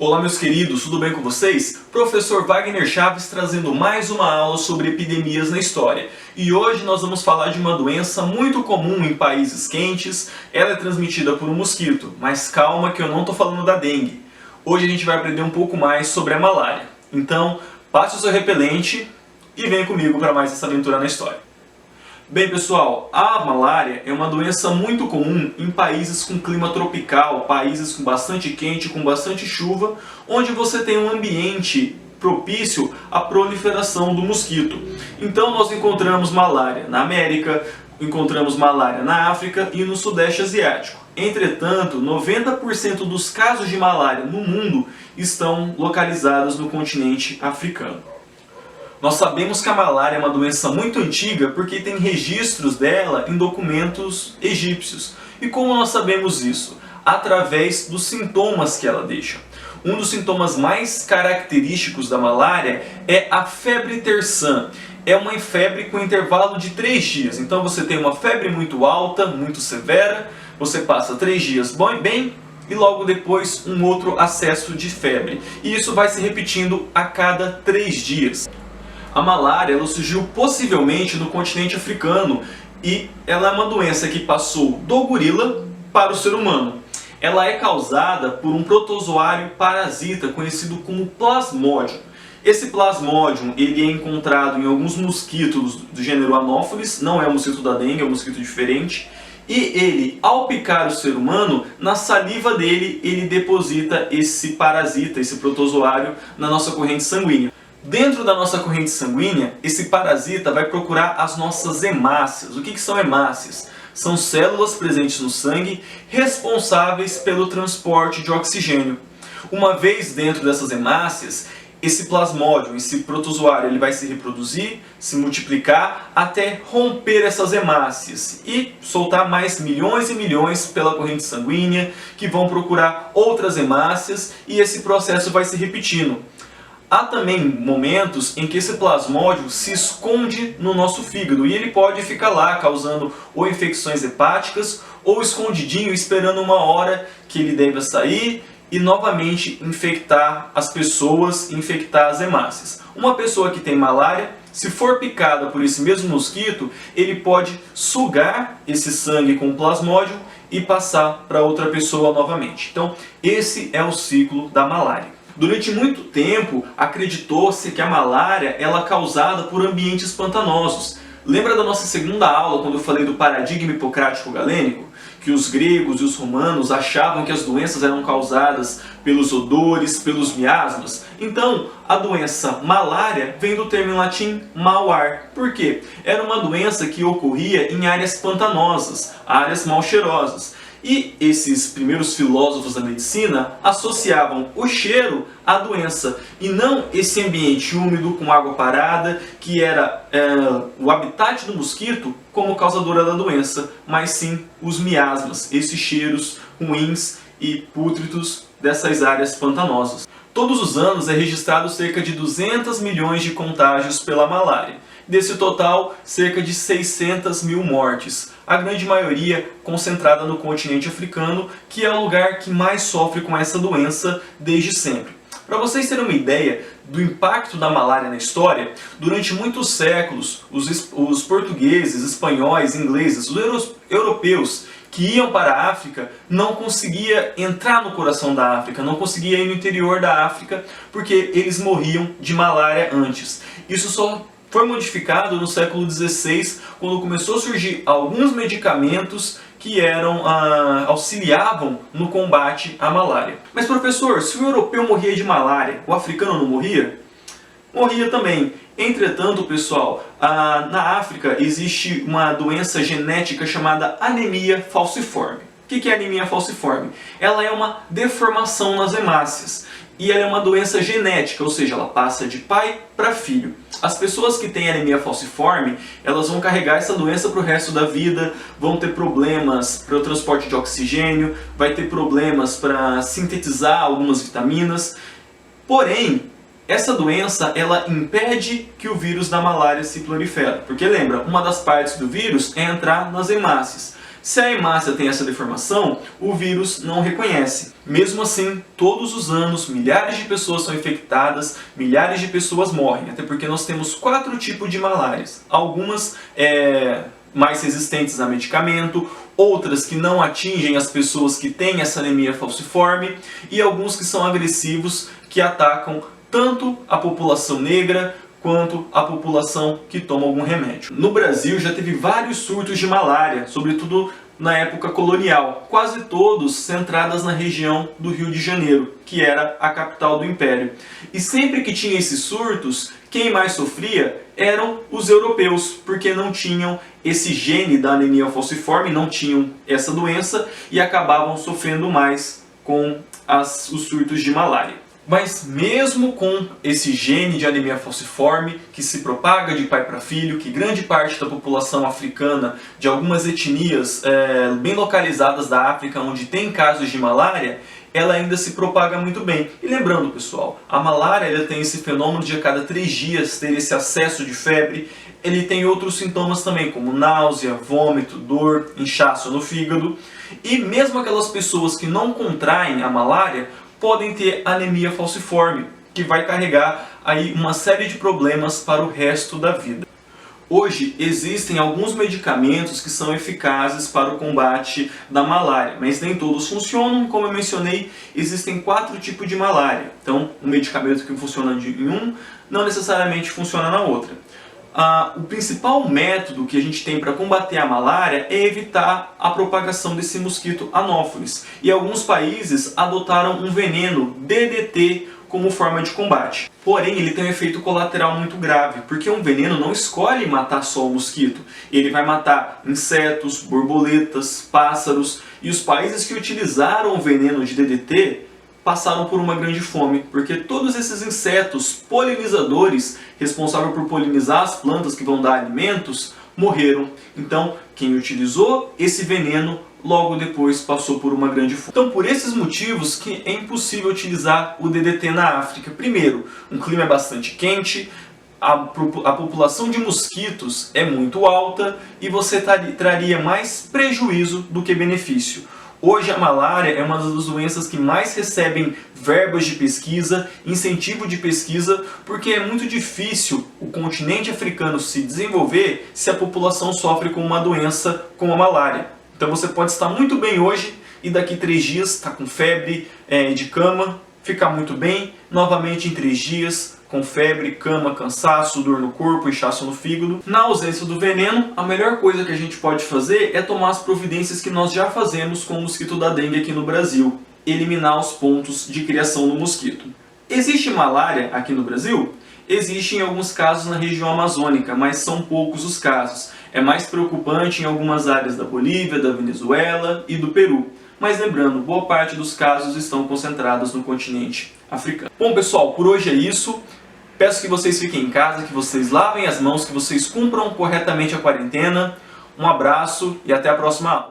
Olá meus queridos, tudo bem com vocês? Professor Wagner Chaves trazendo mais uma aula sobre epidemias na história. E hoje nós vamos falar de uma doença muito comum em países quentes. Ela é transmitida por um mosquito, mas calma que eu não estou falando da dengue. Hoje a gente vai aprender um pouco mais sobre a malária. Então, passe o seu repelente e venha comigo para mais essa aventura na história. Bem pessoal, a malária é uma doença muito comum em países com clima tropical, países com bastante quente, com bastante chuva, onde você tem um ambiente propício à proliferação do mosquito. Então nós encontramos malária na América, encontramos malária na África e no Sudeste Asiático. Entretanto, 90% dos casos de malária no mundo estão localizados no continente africano. Nós sabemos que a malária é uma doença muito antiga porque tem registros dela em documentos egípcios. E como nós sabemos isso? Através dos sintomas que ela deixa. Um dos sintomas mais característicos da malária é a febre terçã. É uma febre com intervalo de 3 dias. Então você tem uma febre muito alta, muito severa, você passa 3 dias bem e logo depois um outro acesso de febre. E isso vai se repetindo a cada 3 dias. A malária ela surgiu possivelmente no continente africano e ela é uma doença que passou do gorila para o ser humano. Ela é causada por um protozoário parasita conhecido como Plasmodium. Esse Plasmodium ele é encontrado em alguns mosquitos do gênero Anopheles, não é um mosquito da dengue, é um mosquito diferente. E ele, ao picar o ser humano, na saliva dele ele deposita esse parasita, esse protozoário na nossa corrente sanguínea. Dentro da nossa corrente sanguínea, esse parasita vai procurar as nossas hemácias. O que são hemácias? São células presentes no sangue responsáveis pelo transporte de oxigênio. Uma vez dentro dessas hemácias, esse plasmódio, esse protozoário, ele vai se reproduzir, se multiplicar até romper essas hemácias e soltar mais milhões e milhões pela corrente sanguínea que vão procurar outras hemácias e esse processo vai se repetindo. Há também momentos em que esse plasmódio se esconde no nosso fígado e ele pode ficar lá causando ou infecções hepáticas ou escondidinho esperando uma hora que ele deva sair e novamente infectar as pessoas, infectar as hemácias. Uma pessoa que tem malária, se for picada por esse mesmo mosquito, ele pode sugar esse sangue com o plasmódio e passar para outra pessoa novamente. Então esse é o ciclo da malária. Durante muito tempo, acreditou-se que a malária ela é causada por ambientes pantanosos. Lembra da nossa segunda aula, quando eu falei do paradigma hipocrático-galênico? Que os gregos e os romanos achavam que as doenças eram causadas pelos odores, pelos miasmas? Então, a doença malária vem do termo em latim malar. Por quê? Era uma doença que ocorria em áreas pantanosas, áreas mal cheirosas. E esses primeiros filósofos da medicina associavam o cheiro à doença e não esse ambiente úmido com água parada que era o habitat do mosquito como causadora da doença, mas sim os miasmas, esses cheiros ruins e pútridos dessas áreas pantanosas. Todos os anos é registrado cerca de 200 milhões de contágios pela malária. Desse total, cerca de 600 mil mortes, a grande maioria concentrada no continente africano, que é o lugar que mais sofre com essa doença desde sempre. Para vocês terem uma ideia do impacto da malária na história, durante muitos séculos, os portugueses, espanhóis, ingleses, os europeus que iam para a África não conseguiam entrar no coração da África, não conseguiam ir no interior da África, porque eles morriam de malária antes. Isso só foi modificado no século XVI, quando começou a surgir alguns medicamentos que auxiliavam no combate à malária. Mas professor, se o europeu morria de malária, o africano não morria? Morria também. Entretanto, pessoal, na África existe uma doença genética chamada anemia falciforme. O que é anemia falciforme? Ela é uma deformação nas hemácias. E ela é uma doença genética, ou seja, ela passa de pai para filho. As pessoas que têm anemia falciforme, elas vão carregar essa doença para o resto da vida, vão ter problemas para o transporte de oxigênio, vai ter problemas para sintetizar algumas vitaminas. Porém, essa doença ela impede que o vírus da malária se prolifere. Porque lembra, uma das partes do vírus é entrar nas hemácias. Se a hemácia tem essa deformação, o vírus não reconhece. Mesmo assim, todos os anos, milhares de pessoas são infectadas, milhares de pessoas morrem, até porque nós temos 4 tipos de malárias. Algumas mais resistentes a medicamento, outras que não atingem as pessoas que têm essa anemia falciforme e alguns que são agressivos, que atacam tanto a população negra quanto a população que toma algum remédio. No Brasil já teve vários surtos de malária, sobretudo na época colonial, quase todos centradas na região do Rio de Janeiro, que era a capital do Império. E sempre que tinha esses surtos, quem mais sofria eram os europeus, porque não tinham esse gene da anemia falciforme, não tinham essa doença e acabavam sofrendo mais com os surtos de malária. Mas mesmo com esse gene de anemia falciforme, que se propaga de pai para filho, que grande parte da população africana, de algumas etnias bem localizadas da África, onde tem casos de malária, ela ainda se propaga muito bem. E lembrando, pessoal, a malária ela tem esse fenômeno de a cada 3 dias ter esse acesso de febre. Ele tem outros sintomas também, como náusea, vômito, dor, inchaço no fígado. E mesmo aquelas pessoas que não contraem a malária, podem ter anemia falciforme, que vai carregar aí uma série de problemas para o resto da vida. Hoje existem alguns medicamentos que são eficazes para o combate da malária, mas nem todos funcionam. Como eu mencionei, existem 4 tipos de malária. Então, um medicamento que funciona em um não necessariamente funciona na outra. O principal método que a gente tem para combater a malária é evitar a propagação desse mosquito Anopheles. E alguns países adotaram um veneno DDT como forma de combate. Porém, ele tem um efeito colateral muito grave, porque um veneno não escolhe matar só o mosquito. Ele vai matar insetos, borboletas, pássaros. E os países que utilizaram o veneno de DDT passaram por uma grande fome, porque todos esses insetos polinizadores responsáveis por polinizar as plantas que vão dar alimentos, morreram. Então, quem utilizou esse veneno logo depois passou por uma grande fome. Então, por esses motivos que é impossível utilizar o DDT na África. Primeiro, um clima é bastante quente, a população de mosquitos é muito alta e você traria mais prejuízo do que benefício. Hoje a malária é uma das doenças que mais recebem verbas de pesquisa, incentivo de pesquisa, porque é muito difícil o continente africano se desenvolver se a população sofre com uma doença como a malária. Então você pode estar muito bem hoje e daqui 3 dias estar com febre de cama, ficar muito bem, novamente em 3 dias com febre, cama, cansaço, dor no corpo, inchaço no fígado. Na ausência do veneno, a melhor coisa que a gente pode fazer é tomar as providências que nós já fazemos com o mosquito da dengue aqui no Brasil. Eliminar os pontos de criação do mosquito. Existe malária aqui no Brasil? Existe em alguns casos na região amazônica, mas são poucos os casos. É mais preocupante em algumas áreas da Bolívia, da Venezuela e do Peru. Mas lembrando, boa parte dos casos estão concentrados no continente africano. Bom pessoal, por hoje é isso. Peço que vocês fiquem em casa, que vocês lavem as mãos, que vocês cumpram corretamente a quarentena. Um abraço e até a próxima aula.